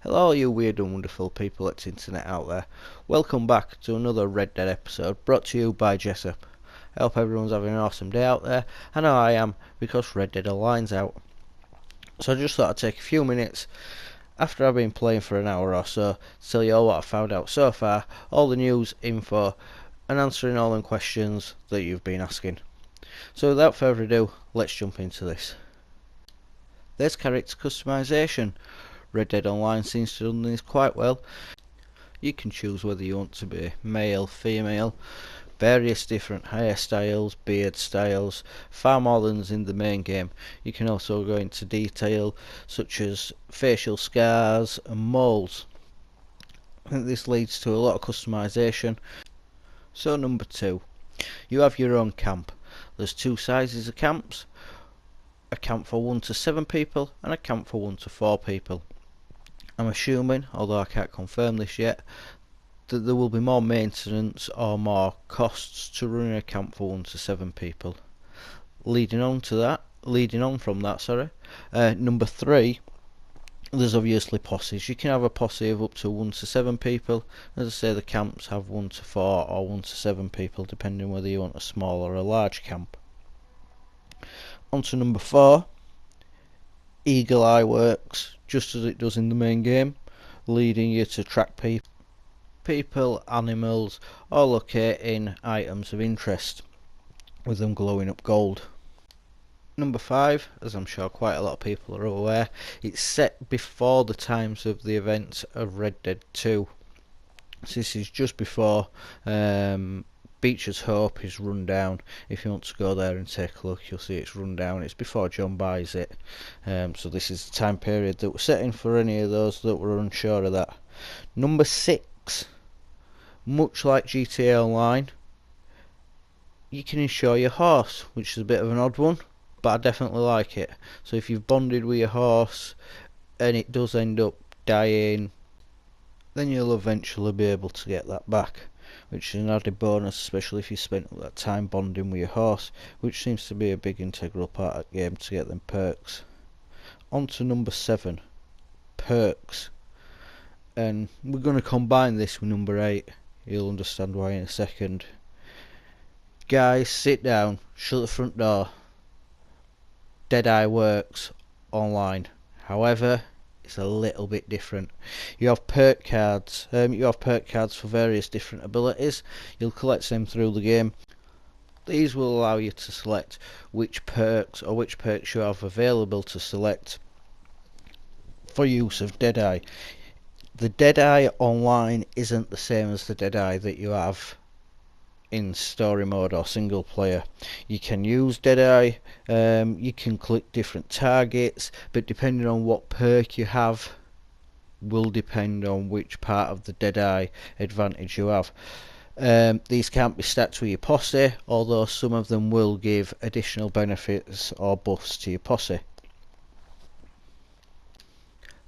Hello you weird and wonderful people at internet out there. Welcome back to another Red Dead episode brought to you by Jessup. I hope everyone's having an awesome day out there. I know I am, because Red Dead Online's out. So I just thought I'd take a few minutes after I've been playing for an hour or so to tell you all what I found out so far, all the news, info, and answering all them questions that you've been asking. So without further ado, let's jump into this. There's character customization. Red Dead Online seems to have done this quite well. You can choose whether you want to be male, female, various different hairstyles, beard styles, far more than's in the main game. You can also go into detail such as facial scars and moles. I think this leads to a lot of customization. So number 2, you have your own camp. There's two sizes of camps, a camp for 1 to 7 people and a camp for 1 to 4 people. I'm assuming, although I can't confirm this yet, that there will be more maintenance or more costs to running a camp for 1 to 7 people. Leading on from that, number 3, there's obviously posses. You can have a posse of up to 1 to 7 people. As I say, the camps have 1 to 4 or 1 to 7 people, depending whether you want a small or a large camp. On to number 4, Eagle Eye works just as it does in the main game, leading you to track people, animals, or locating items of interest, with them glowing up gold. Number 5, as I'm sure quite a lot of people are aware, it's set before the times of the events of Red Dead 2. So this is just before Beecher's Hope is run down. If you want to go there and take a look, you'll see it's run down. It's before John buys it. So this is the time period that we're setting for any of those that were unsure of that. Number 6, much like GTA Online, you can insure your horse, which is a bit of an odd one, but I definitely like it. So if you've bonded with your horse and it does end up dying, then you'll eventually be able to get that back, which is an added bonus, especially if you spent all that time bonding with your horse, which seems to be a big integral part of the game to get them perks. On to number 7, perks, and we're going to combine this with number 8. You'll understand why in a second. Guys, sit down, shut the front door. Deadeye works online, however it's a little bit different. You have perk cards. For various different abilities. You'll collect them through the game. These will allow you to select which perks you have available to select for use of Deadeye. The Deadeye online isn't the same as the Deadeye that you have in story mode or single player. You can use Deadeye, you can click different targets, but depending on what perk you have will depend on which part of the Deadeye advantage you have. These can't be stacked with your posse, although some of them will give additional benefits or buffs to your posse.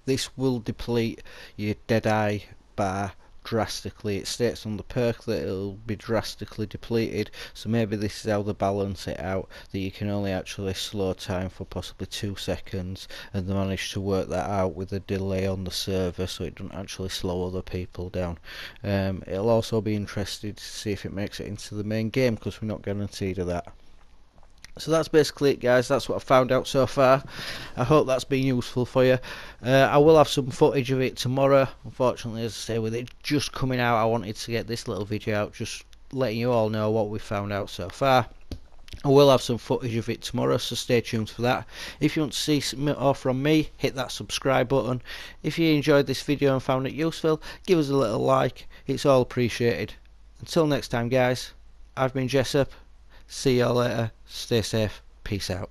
This will deplete your Deadeye bar drastically. It states on the perk that it'll be drastically depleted, so maybe this is how they balance it out, that you can only actually slow time for possibly 2 seconds, and they manage to work that out with a delay on the server so it doesn't actually slow other people down. It'll also be interesting to see if it makes it into the main game, because we're not guaranteed of that. So that's basically it, guys. That's what I found out so far. I hope that's been useful for you. I will have some footage of it tomorrow. Unfortunately, as I say, with it just coming out, I wanted to get this little video out, just letting you all know what we found out so far. I will have some footage of it tomorrow, so stay tuned for that. If you want to see more from me, hit that subscribe button. If you enjoyed this video and found it useful, give us a little like. It's all appreciated. Until next time, guys, I've been Jessup. See y'all later. Stay safe. Peace out.